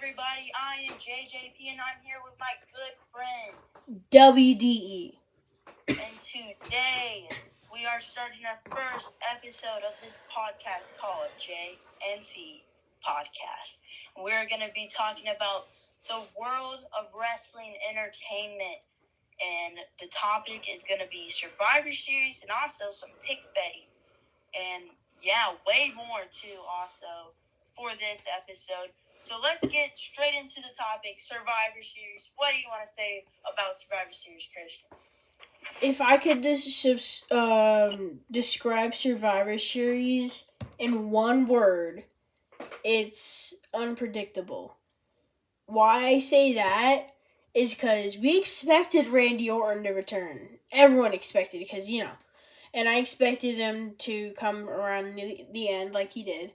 everybody. I am JJP, and I'm here with my good friend WDE. And today we are starting our first episode of this podcast called JNC Podcast. We're going to be talking about the world of wrestling entertainment, and the topic is going to be Survivor Series and also some pick betting, and way more too also for this episode. So let's get straight into the topic, Survivor Series. What do you want to say about Survivor Series, Christian? If I could describe Survivor Series in one word, it's unpredictable. Why I say that is because we expected Randy Orton to return. Everyone expected it because, and I expected him to come around the end like he did.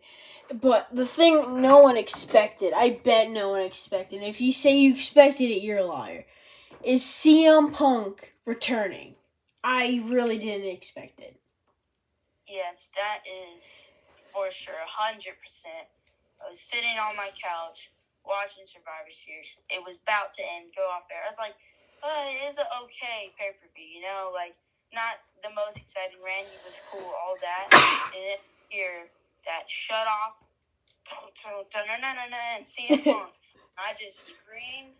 But the thing no one expected, I bet no one expected, if you say you expected it, you're a liar, is CM Punk returning. I really didn't expect it. Yes, that is for sure, 100%. I was sitting on my couch watching Survivor Series. It was about to end, go off air. I was like, it is an okay pay-per-view, not the most exciting. Randy was cool, all that. And then here, that shut off, and CM Punk. I just screamed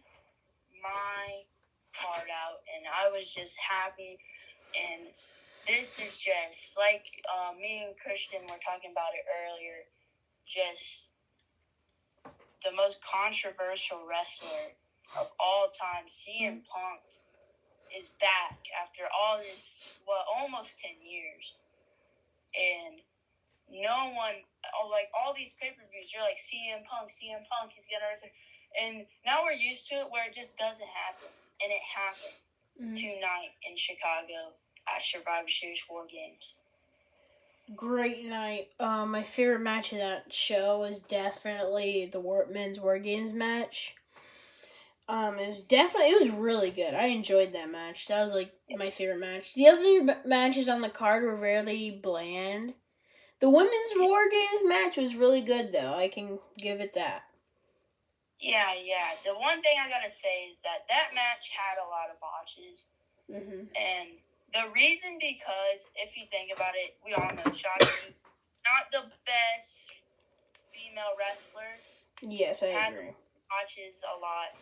my heart out, and I was just happy. And this is just like me and Christian were talking about it earlier. Just the most controversial wrestler of all time, CM Punk, is back after all this, almost 10 years. And no one, all these pay-per-views, you're like, CM Punk, he's going to return. And now we're used to it where it just doesn't happen. And it happened tonight in Chicago at Survivor Series 4 Games. Great night. My favorite match of that show was definitely the men's War Games match. It was really good. I enjoyed that match. That was my favorite match. The other matches on the card were really bland. The women's War Games match was really good, though. I can give it that. Yeah. The one thing I gotta say is that match had a lot of botches. Mm-hmm. And the reason, because if you think about it, we all know Shotzi, not the best female wrestler. Yes, I agree. Botches a lot.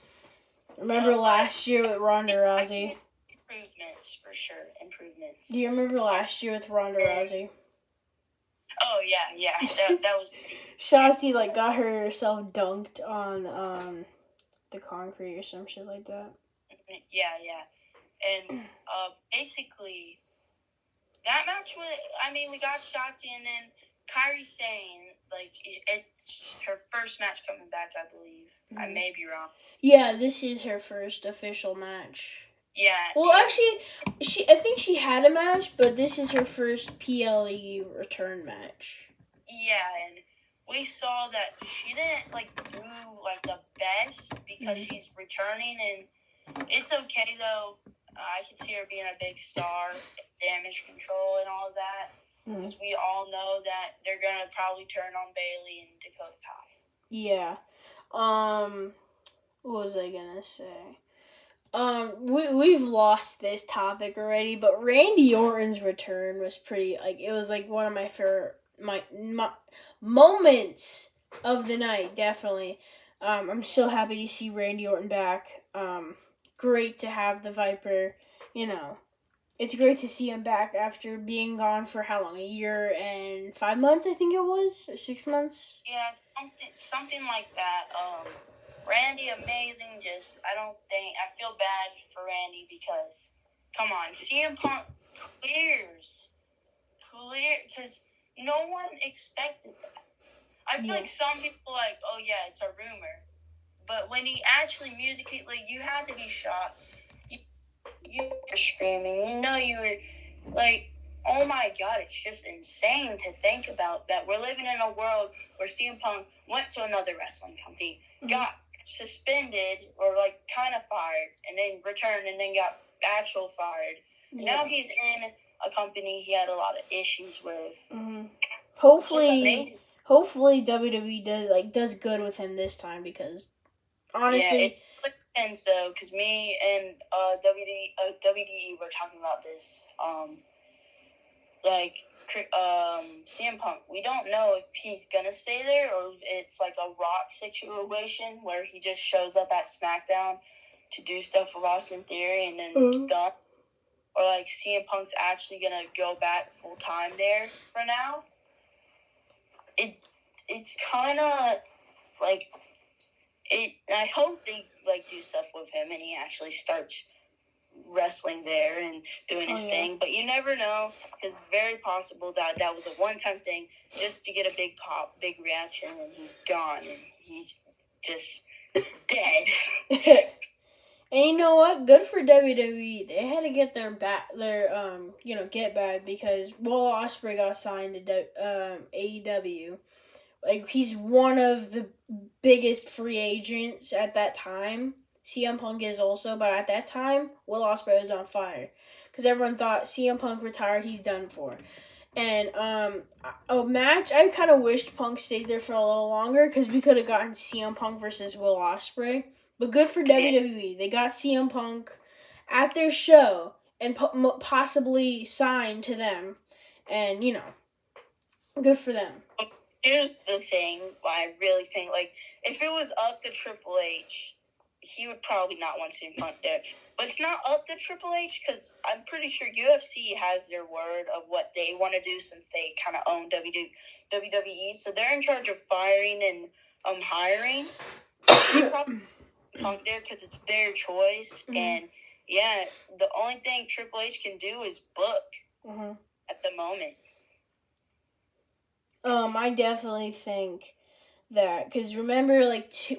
Remember last year with Ronda Rousey? Improvements, for sure. Improvements. Do you remember last year with Ronda Rousey? Oh, yeah. That was Shotzi, got herself dunked on the concrete or some shit like that. Yeah. And basically, that match was, we got Shotzi, and then Kairi Sane, it's her first match coming back, I believe. Mm-hmm. I may be wrong. Yeah, this is her first official match. Yeah. Well, actually, I think she had a match, but this is her first PLE return match. Yeah, and we saw that she didn't, do, the best because she's returning, and it's okay, though. I can see her being a big star, Damage Control and all that, because we all know that they're going to probably turn on Bayley and Dakota Kai. Yeah. What was I going to say? We've lost this topic already, but Randy Orton's return was pretty, it was, one of my favorite, my moments of the night, definitely. I'm so happy to see Randy Orton back. Great to have the Viper, It's great to see him back after being gone for how long? 1 year and 5 months, I think it was? Or 6 months? Yeah, something like that. Randy, amazing. I feel bad for Randy because, come on, CM Punk clears, because no one expected that. I feel like some people it's a rumor. But when he actually musically, you had to be shocked. You were screaming. You were oh my God, it's just insane to think about that. We're living in a world where CM Punk went to another wrestling company, got suspended or kind of fired, and then returned, and then got actual fired. Yeah. Now he's in a company he had a lot of issues with. Mm-hmm. Hopefully WWE does good with him this time, because Honestly, it depends though, because me and WDE were talking about this. Like CM Punk, we don't know if he's gonna stay there or if it's like a Rock situation where he just shows up at SmackDown to do stuff with Austin Theory and then done. Or like CM Punk's actually gonna go back full time there for now. It's kind of like it. I hope they like do stuff with him and he actually starts wrestling there and doing his thing. But you never know. It's very possible that was a one-time thing just to get a big pop, big reaction, and he's gone and he's just dead. And you know what? Good for WWE. They had to get their get back because Will Ospreay got signed to AEW. Like, he's one of the biggest free agents at that time. CM Punk is also, but at that time, Will Ospreay was on fire because everyone thought CM Punk retired, he's done for. And a match, I kind of wished Punk stayed there for a little longer because we could have gotten CM Punk versus Will Ospreay. But good for WWE. They got CM Punk at their show and possibly signed to them. And, good for them. Here's the thing, I really think, like, if it was up to Triple H, he would probably not want CM Punk there. But it's not up to Triple H because I'm pretty sure UFC has their word of what they want to do since they kind of own WWE. So they're in charge of firing and hiring. They probably Punk there because it's their choice. Mm-hmm. And, yeah, the only thing Triple H can do is book at the moment. I definitely think that, because remember, like, 2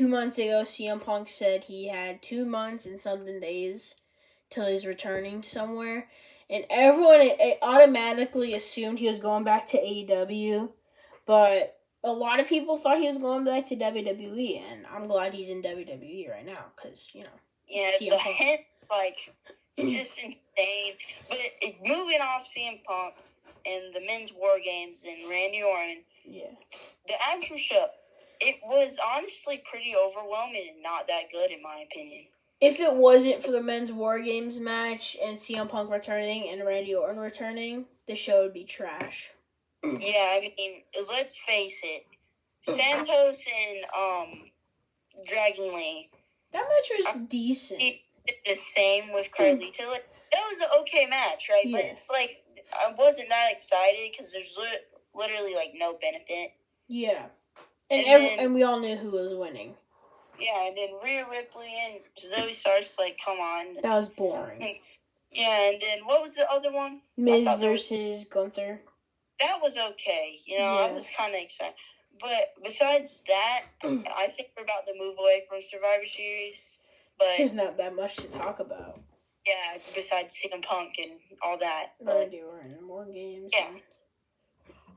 months ago, CM Punk said he had 2 months and something days till he's returning somewhere, and everyone automatically assumed he was going back to AEW, but a lot of people thought he was going back to WWE, and I'm glad he's in WWE right now, because, yeah, the hint, like, it's just insane, but moving off CM Punk and the men's War Games and Randy Orton, the actual show, it was honestly pretty overwhelming and not that good in my opinion. If it wasn't for the men's War Games match and CM Punk returning and Randy Orton returning, the show would be trash. Yeah, I mean, let's face it, Santos and Dragon Lee. That match was decent. The same with Carlito. Like, that was an okay match, right? Yeah. But it's like, I wasn't that excited because there's literally like no benefit. Yeah, and we all knew who was winning. Yeah, and then Rhea Ripley and Zoe Starks, like, come on. That was boring. Yeah, and then what was the other one? Miz versus Gunther. That was okay. I was kind of excited. But besides that, I think we're about to move away from Survivor Series. But there's not that much to talk about. Yeah, besides CM Punk and all that. Randy Orton, War Games. Yeah.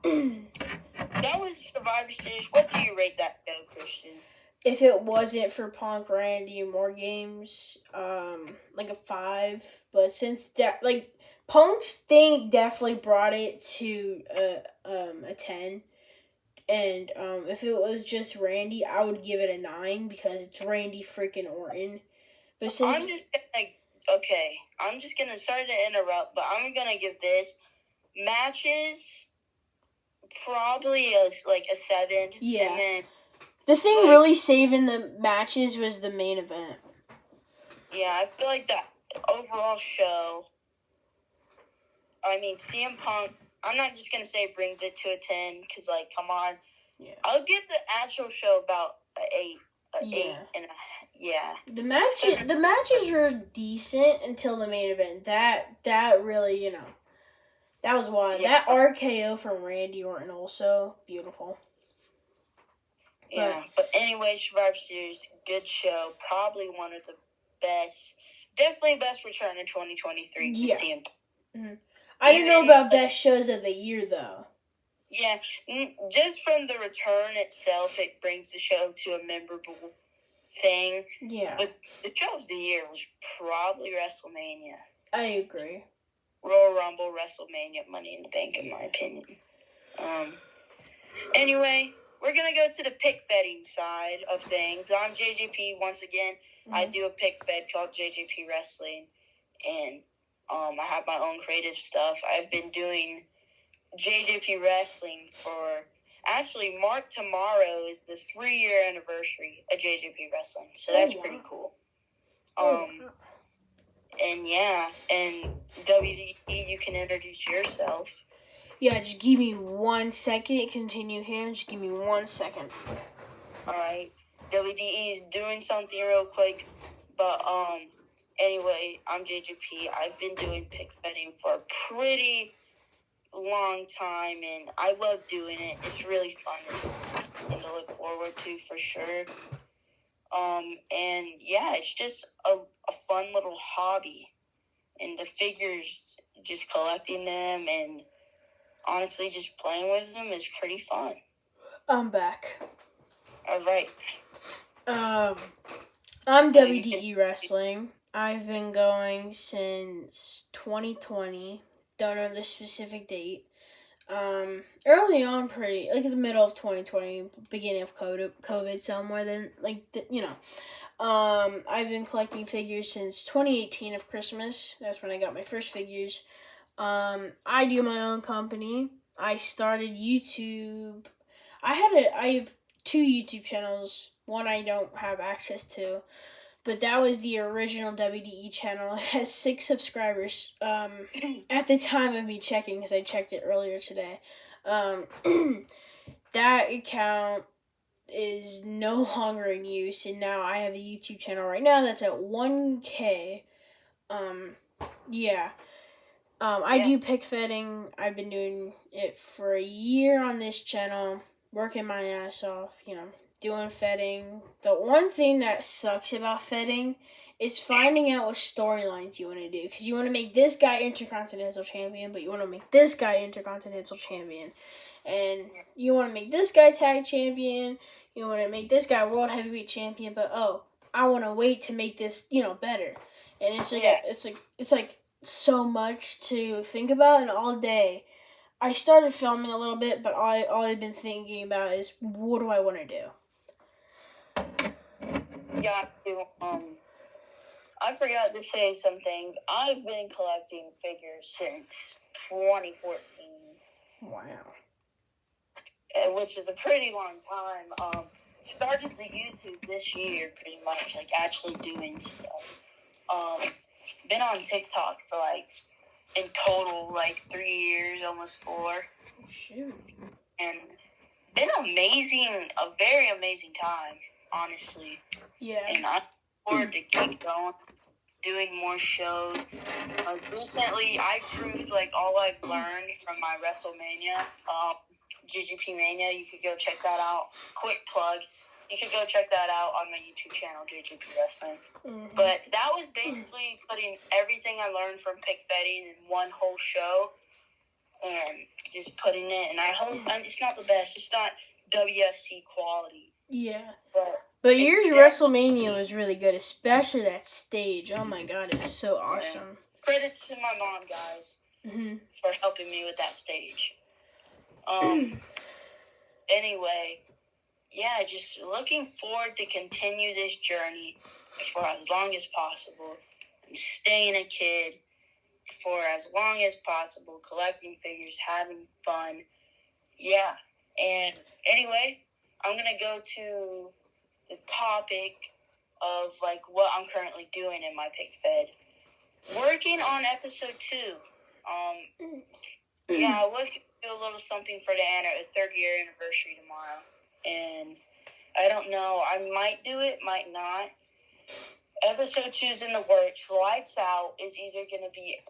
That was Survivor Series. What do you rate that show, Christian? If it wasn't for Punk, Randy, and War Games, like a 5. But since that, like, Punk's thing definitely brought it to a 10. And if it was just Randy, I would give it a 9 because it's Randy freaking Orton. But since I'm just gonna sorry to interrupt, but I'm gonna give this matches probably a 7. Yeah. And then, the thing really saving the matches was the main event. Yeah, I feel like that overall show. I mean, CM Punk. I'm not just gonna say it brings it to a 10 because, like, come on. Yeah. I'll give the actual show about an 8. 8 and a. Yeah. The matches were decent until the main event. That really, that was one. Yeah. That RKO from Randy Orton also beautiful. Yeah, but anyway, Survivor Series, good show. Probably one of the best, definitely best return in 2023. Yeah. Mm-hmm. I don't know about best shows of the year though. Yeah, just from the return itself, it brings the show to a memorable thing. Yeah. But the show of the year was probably WrestleMania. I agree. Royal Rumble, WrestleMania, Money in the Bank, in my opinion. Anyway, we're going to go to the pick betting side of things. I'm JJP once again. I do a pick bet called JJP Wrestling, and I have my own creative stuff. I've been doing JJP Wrestling for, actually, tomorrow is the 3-year anniversary of JJP Wrestling, so that's pretty cool. And yeah, and WDE, you can introduce yourself. Yeah, just give me 1 second. Continue here. Just give me 1 second. Alright. WDE is doing something real quick. But, anyway, I'm JJP. I've been doing pick betting for a pretty long time, and I love doing it. It's really fun. It's something to look forward to for sure. And yeah, it's just a fun little hobby. And the figures, just collecting them and honestly just playing with them is pretty fun. I'm back. Alright. I'm WDE Wrestling. I've been going since 2020. Don't know the specific date. Early on, like in the middle of 2020, beginning of COVID, somewhere. Then, I've been collecting figures since 2018 of Christmas. That's when I got my first figures. I do my own company. I started YouTube. I have 2 YouTube channels. One I don't have access to, but that was the original WDE channel. It has 6 subscribers. At the time of me checking, because I checked it earlier today. That account is no longer in use, and now I have a YouTube channel right now that's at 1K. I do pick fetting. I've been doing it for a year on this channel, working my ass off, doing fetting. The one thing that sucks about fetting is finding out what storylines you want to do, because you want to make this guy Intercontinental Champion, but you want to make this guy Intercontinental Champion, and you want to make this guy Tag Champion, you want to make this guy World Heavyweight Champion, but I want to wait to make this, better. And it's like so much to think about, and all day I started filming a little bit, but all I've been thinking about is, what do I want to do? Yeah, I forgot to say something. I've been collecting figures since 2014. Wow. Which is a pretty long time. Started the YouTube this year, pretty much, like actually doing stuff. Been on TikTok for in total 3 years, almost 4. Oh, shoot. And been a very amazing time, honestly. Yeah. And I look forward to keep going, doing more shows. Recently, I proved all I've learned from my WrestleMania, JJP Mania. You could go check that out. Quick plug. You could go check that out on my YouTube channel, JJP Wrestling. Mm-hmm. But that was basically putting everything I learned from pick betting in one whole show and just putting it. And I hope it's not the best. It's not WFC quality. Yeah. But yours WrestleMania was really good, especially that stage. Oh my god, it was so awesome. Yeah. Credits to my mom, guys, for helping me with that stage. Anyway, yeah, just looking forward to continue this journey for as long as possible. And staying a kid for as long as possible, collecting figures, having fun. Yeah, and anyway, I'm going to go to the topic of what I'm currently doing in my pick fed. Working on episode 2. Yeah, I was going to do a little something for the 3rd year anniversary tomorrow. And I don't know, I might do it, might not. Episode 2 is in the works. Lights Out is either going to be,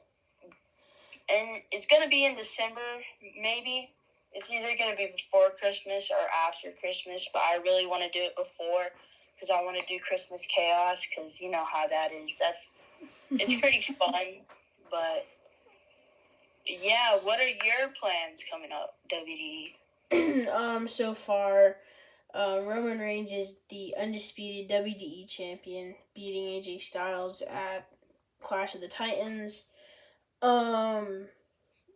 and it's going to be in December, maybe. It's either going to be before Christmas or after Christmas, but I really want to do it before, because I want to do Christmas Chaos, because you know how that is. It's pretty fun, but yeah, what are your plans coming up, WDE? So far, Roman Reigns is the undisputed WDE champion, beating AJ Styles at Clash of the Titans.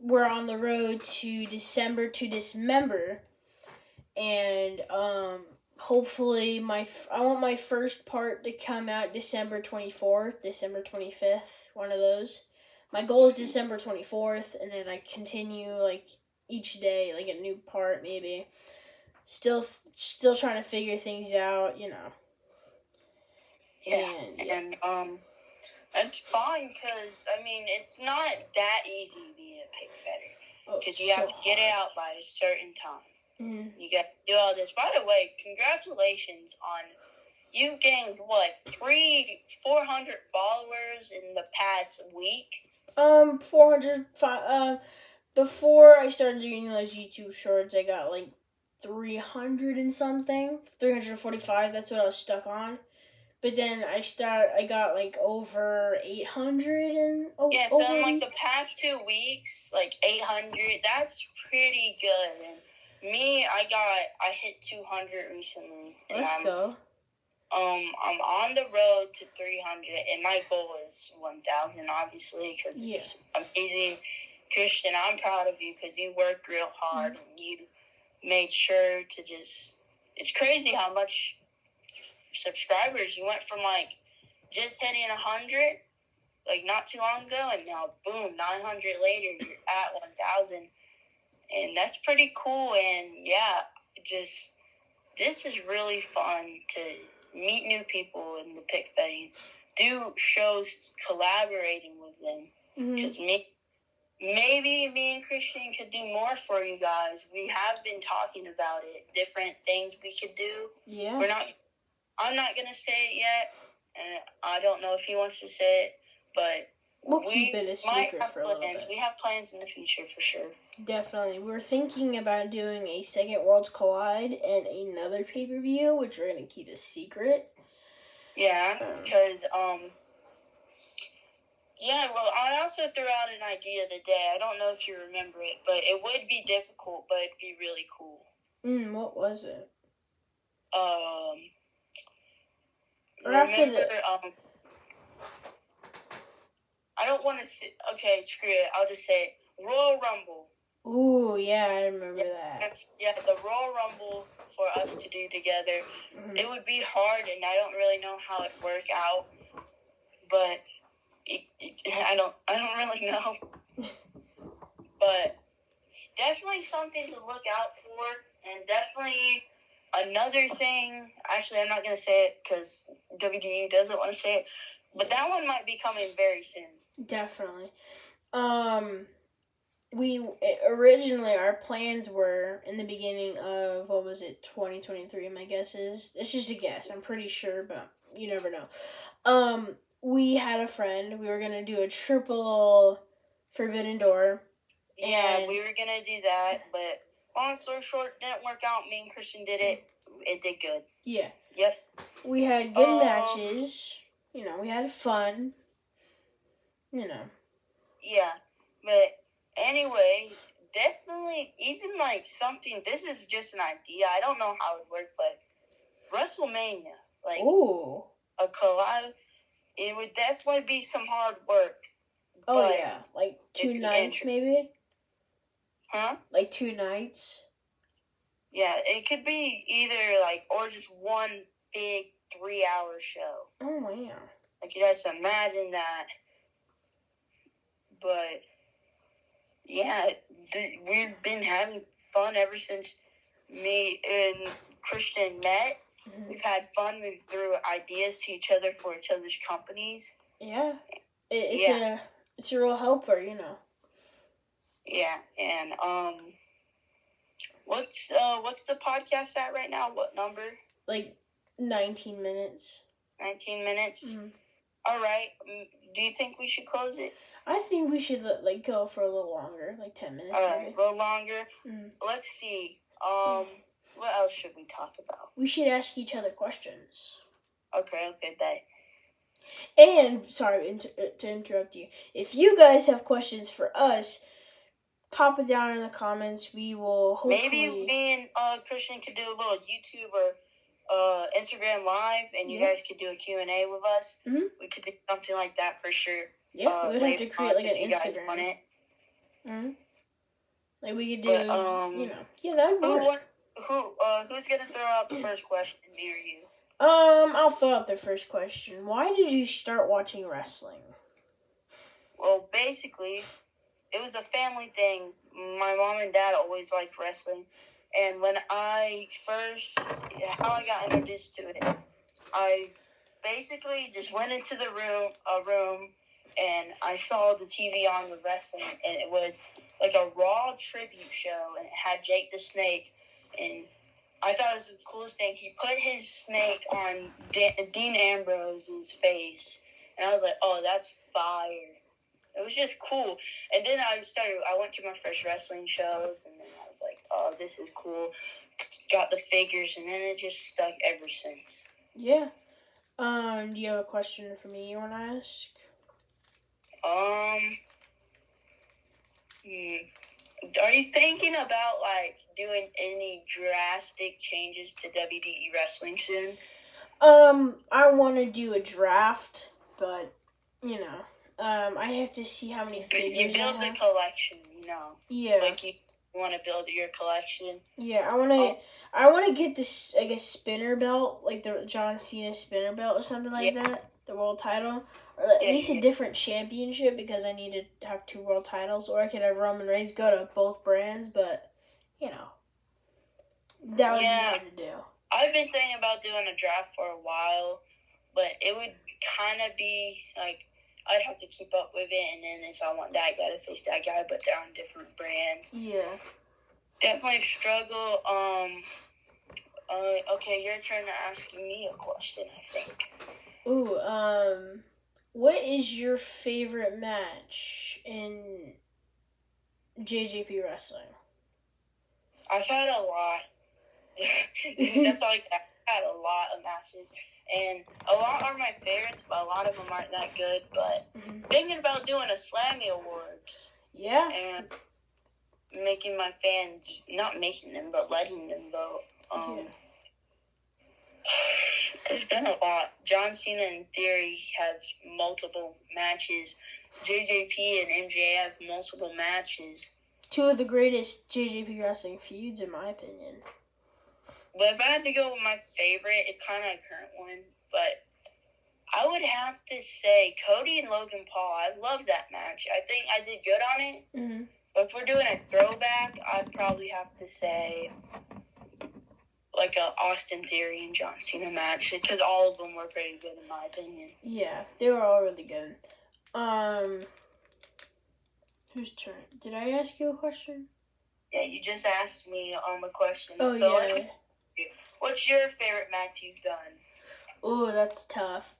We're on the road to December to Dismember, and hopefully I want my first part to come out December 24th, December 25th, one of those. My goal is December 24th, and then I continue like each day, like a new part maybe. Still trying to figure things out, you know. Yeah, and it's fine because I mean it's not that easy being a pig better because you have to get it out by a certain time. Mm-hmm. You got to do all this. By the way, congratulations on you gained what 400 followers in the past week. 400. Before I started doing those YouTube shorts, I got like 300 and something, 345. That's what I was stuck on. But then I got like over 800 and yeah. So in like the past 2 weeks, like 800. That's pretty good. And me, I hit 200 recently. Let's go. I'm on the road to 300, and my goal is 1,000, obviously, because it's amazing. Christian, I'm proud of you because you worked real hard and you made sure to just. It's crazy how much subscribers you went from like just hitting 100 like not too long ago, and now boom, 900 later you're at 1,000, and that's pretty cool. And yeah, just this is really fun to meet new people in the pick betting, do shows collaborating with them, because maybe me and Christian could do more for you guys. We have been talking about it, different things we could do. Yeah. I'm not going to say it yet, and I don't know if he wants to say it, but we'll keep it a secret for a little bit. We have plans in the future for sure. Definitely. We're thinking about doing a Second Worlds Collide and another pay-per-view, which we're going to keep a secret. Yeah, because, yeah, well, I also threw out an idea today. I don't know if you remember it, but it would be difficult, but it'd be really cool. What was it? I don't want to say. Okay, screw it. I'll just say it. Royal Rumble. Ooh, yeah, I remember that. Yeah, the Royal Rumble for us to do together. It would be hard, and I don't really know how it'd work out, but I don't really know. But definitely something to look out for, and definitely another thing. Actually, I'm not gonna say it because WWE doesn't want to say it, but that one might be coming very soon. Definitely. Originally our plans were in the beginning of 2023. My guess is it's just a guess. I'm pretty sure, but you never know. We had a friend. We were gonna do a triple Forbidden Door. Yeah, we were gonna do that, but long story short, didn't work out. Me and Christian did it. It did good. Yeah. Yep. We had good matches. You know, we had fun. You know. Yeah, but anyway, definitely, even like something. This is just an idea. I don't know how it would work, but WrestleMania, like a collab, it would definitely be some hard work. Oh yeah, like 2 nights maybe. Huh? Like 2 nights. Yeah, it could be either like or just one big 3-hour show. Oh wow! Like you guys imagine that. But yeah, we've been having fun ever since me and Christian met. We've had fun. We threw ideas to each other for each other's companies. Yeah, it's a real helper, you know. Yeah, and what's the podcast at right now? What number? Like 19 minutes. 19 minutes. All right. Do you think we should close it? I think we should go for a little longer, like 10 minutes. All right, a little longer. Let's see. What else should we talk about? We should ask each other questions. Okay, bye. And sorry to interrupt you. If you guys have questions for us, pop it down in the comments. We will hopefully. Maybe me and Christian could do a little YouTube or Instagram live, and you guys could do a Q&A with us. We could do something like that for sure. Yeah, we would have to create like an Instagram. Like we could do, you know, yeah, that'd work. Who's gonna throw out the first question, me or you? I'll throw out the first question. Why did you start watching wrestling? Well, basically, it was a family thing. My mom and dad always liked wrestling, and when how I got introduced to it, I basically just went into a room, and I saw the TV on with wrestling, and it was like a Raw tribute show, and it had Jake the Snake, and I thought it was the coolest thing. He put his snake on Dean Ambrose's face, and I was like, oh, that's fire. It was just cool. And then I went to my first wrestling shows, and then I was like, oh, this is cool. Got the figures, and then it just stuck ever since. Yeah. Do you have a question for me you want to ask? Are you thinking about, like, doing any drastic changes to WWE wrestling soon? I want to do a draft, but, you know, I have to see how many figures You build I have. the collection, you know. Yeah. Like, you want to build your collection. Yeah, I want to get this, like, a spinner belt, like the John Cena spinner belt or something like that, the world title, or at least a different championship, because I need to have 2 world titles, or I could have Roman Reigns go to both brands, but, you know, that would be hard to do. I've been thinking about doing a draft for a while, but it would kind of be, like, I'd have to keep up with it, and then if I want that guy to face that guy, but they're on different brands. Yeah. Definitely struggle. Okay, your turn to ask me a question, I think. Ooh, what is your favorite match in JJP Wrestling? I've had a lot. That's all I got. I've had a lot of matches, and a lot are my favorites, but a lot of them aren't that good. But thinking about doing a Slammy Awards. Yeah. And making my fans, not making them, but letting them vote. There's been a lot. John Cena and Theory have multiple matches. JJP and MJ have multiple matches. 2 of the greatest JJP Wrestling feuds, in my opinion. But if I had to go with my favorite, it's kind of a current one, but I would have to say Cody and Logan Paul. I love that match. I think I did good on it. Mm-hmm. But if we're doing a throwback, I'd probably have to say like a Austin Theory and John Cena match, because all of them were pretty good in my opinion. Yeah, they were all really good. Whose turn? Did I ask you a question? Yeah, you just asked me a question. Oh, so yeah. What's your favorite match you've done? Oh, that's tough.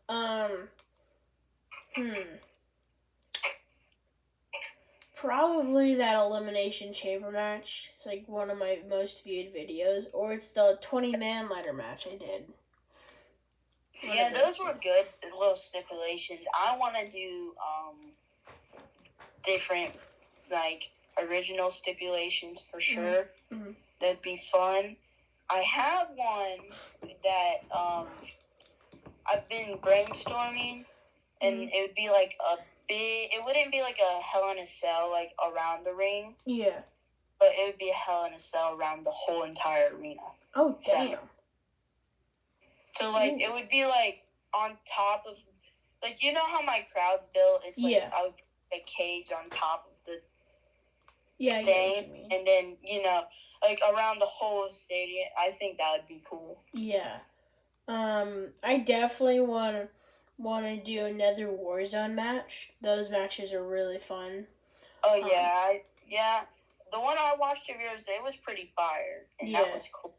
Probably that Elimination Chamber match. It's like one of my most viewed videos. Or it's the 20-man ladder match I did. Yeah, those were good. There's little stipulations. I want to do different, like, original stipulations for sure. Mm-hmm. That'd be fun. I have one that I've been brainstorming, and it would be like it wouldn't be like a Hell in a Cell, like, around the ring. Yeah. But it would be a Hell in a Cell around the whole entire arena. Oh, damn. So, like, it would be, like, on top of, like, you know how my crowd's built? It's, like, I would put a cage on top of the thing. I get what you mean. And then, you know, like, around the whole stadium. I think that would be cool. Yeah. I definitely want to do another Warzone match. Those matches are really fun. Oh, yeah. The one I watched of yours, it was pretty fire. And that was cool.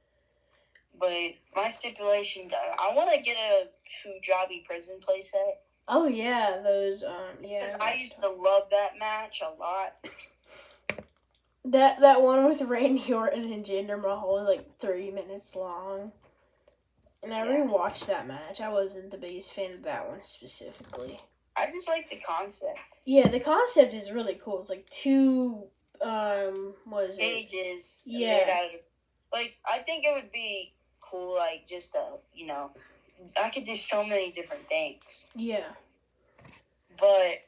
But my stipulation, I want to get a Punjabi prison playset. Oh, yeah. Those, I used to love that match a lot. That one with Randy Orton and Jinder Mahal was like 30 minutes long. And I rewatched that match. I wasn't the biggest fan of that one specifically. I just like the concept. Yeah, the concept is really cool. It's like 2, what is it? Pages. Yeah. Like, I think it would be cool, like, just you know, I could do so many different things. Yeah. But,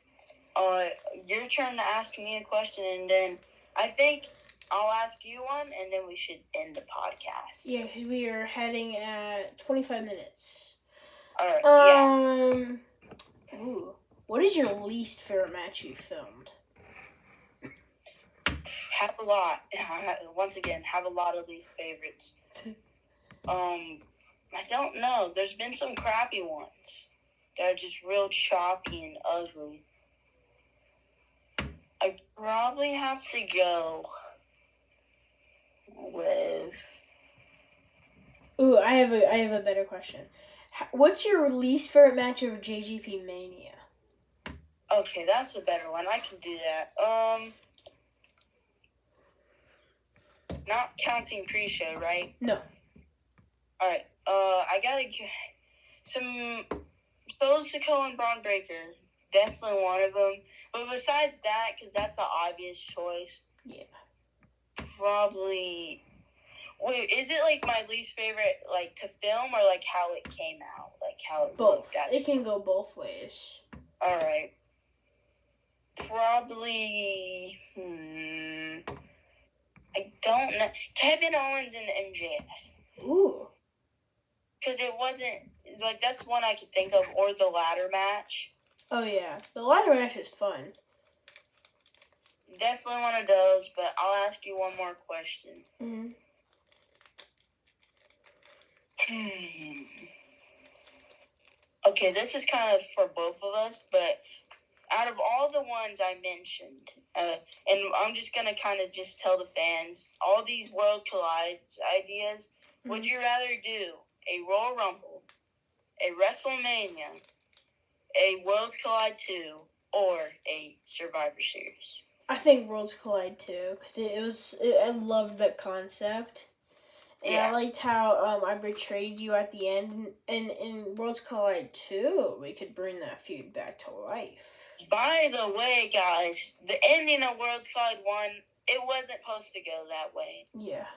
your turn to ask me a question, and then I think I'll ask you one, and then we should end the podcast. Yeah, because we are heading at 25 minutes. All right. Ooh. What is your least favorite match you filmed? Have a lot. Once again, have a lot of least favorites. I don't know. There's been some crappy ones that are just real choppy and ugly. I probably have to go with. Ooh, I have a better question. What's your least favorite match of JGP Mania? Okay, that's a better one. I can do that. Not counting pre-show, right? No. All right. I gotta get some Sikoa and Braun Breaker. Definitely one of them. But besides that, because that's an obvious choice. Yeah. Probably. Wait, is it like my least favorite, like to film, or like how it came out, like how it both? looked at it can go both ways. All right. Probably. I don't know. Kevin Owens and MJF. Ooh. Because it wasn't like that's one I could think of, or the ladder match. Oh yeah, the ladder match is fun. Definitely one of those, but I'll ask you one more question. Okay, this is kind of for both of us, but out of all the ones I mentioned, and I'm just going to kind of just tell the fans, all these World Collides ideas, would you rather do a Royal Rumble, a WrestleMania, a Worlds Collide 2, or a Survivor Series? I think Worlds Collide 2, because I loved that concept. And I liked how I betrayed you at the end. And in Worlds Collide 2, we could bring that feud back to life. By the way, guys, the ending of Worlds Collide 1, it wasn't supposed to go that way. Yeah.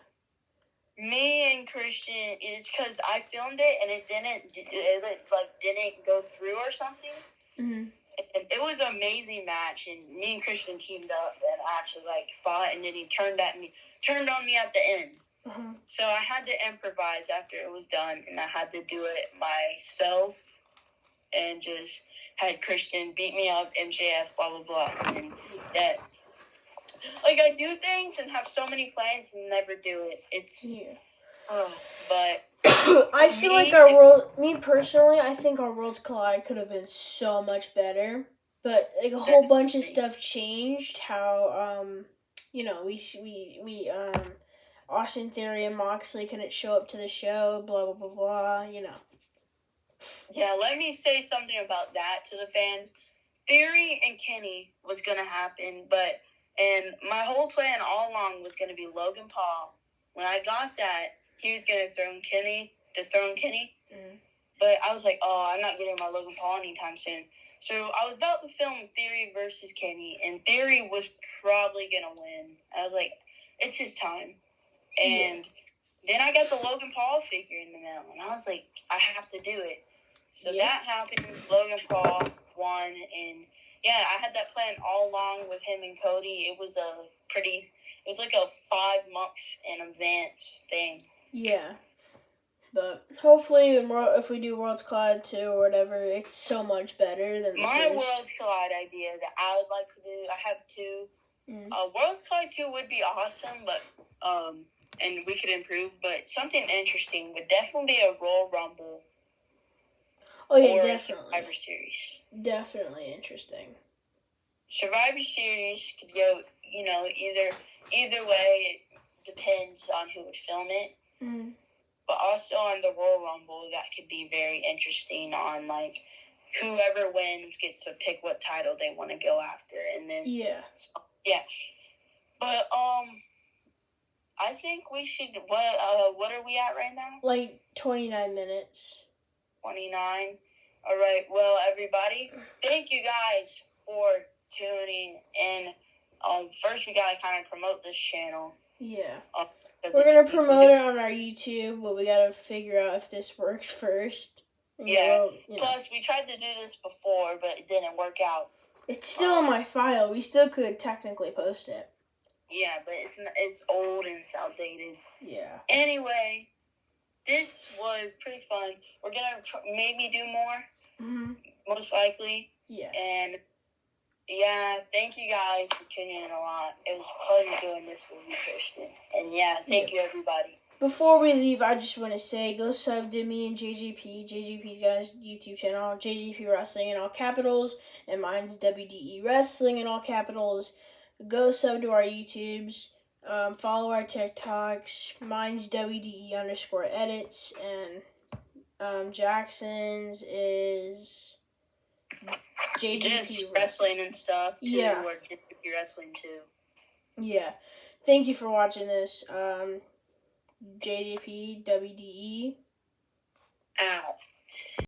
Me and Christian, it's because I filmed it and it didn't go through or something. Mm-hmm. And it was an amazing match, and me and Christian teamed up and actually fought, and then he turned on me at the end. Uh-huh. So I had to improvise after it was done, and I had to do it myself, and just had Christian beat me up, MJF, blah blah blah, and that. I do things and have so many plans and never do it. But I feel like me personally, I think our Worlds Collide could have been so much better. But a whole bunch of stuff changed. How we Austin Theory and Moxley couldn't show up to the show. Blah blah blah blah. Yeah, let me say something about that to the fans. Theory and Kenny was gonna happen, and my whole plan all along was going to be Logan Paul. When I got that, he was going to dethrone Kenny. Mm-hmm. But I was like, I'm not getting my Logan Paul anytime soon. So I was about to film Theory versus Kenny, and Theory was probably going to win. I was like, it's his time. And then I got the Logan Paul figure in the mail, and I was like, I have to do it. So that happened. Logan Paul won, and yeah, I had that plan all along with him and Cody. It was like a 5-month in advance thing. Yeah. But hopefully, if we do Worlds Collide 2 or whatever, it's so much better than the My first. Worlds Collide idea that I would like to do, I have two. Worlds Collide 2 would be awesome, but and we could improve. But something interesting would definitely be a Royal Rumble. Oh yeah, or definitely. Survivor Series. Definitely interesting. Survivor Series could go, either way. It depends on who would film it. Mm-hmm. But also on the Royal Rumble, that could be very interesting on, whoever wins gets to pick what title they want to go after. And then... Yeah. Yeah. But, I think we should... What are we at right now? 29 minutes. 29. All right. Well, everybody, thank you guys for tuning in. First, we got to kind of promote this channel. Yeah. We're going to promote it on our YouTube, but we got to figure out if this works first. Yeah. Plus, we tried to do this before, but it didn't work out. It's still in my file. We still could technically post it. Yeah, but it's old and it's outdated. Yeah. Anyway, this was pretty fun. We're gonna maybe do more, most likely. Yeah. And yeah, thank you guys for tuning in a lot. It was a pleasure doing this with you, Christian. And yeah, thank you everybody. Before we leave, I just want to say, go sub to me and JGP. JGP's got his YouTube channel, JGP Wrestling in all capitals, and mine's WDE Wrestling in all capitals. Go sub to our YouTubes, follow our TikToks. Mine's WDE_edits, and Jackson's is JGP Just wrestling and stuff, too. Yeah. Or JGP Wrestling, too. Yeah. Thank you for watching this. JGP, WDE. Out.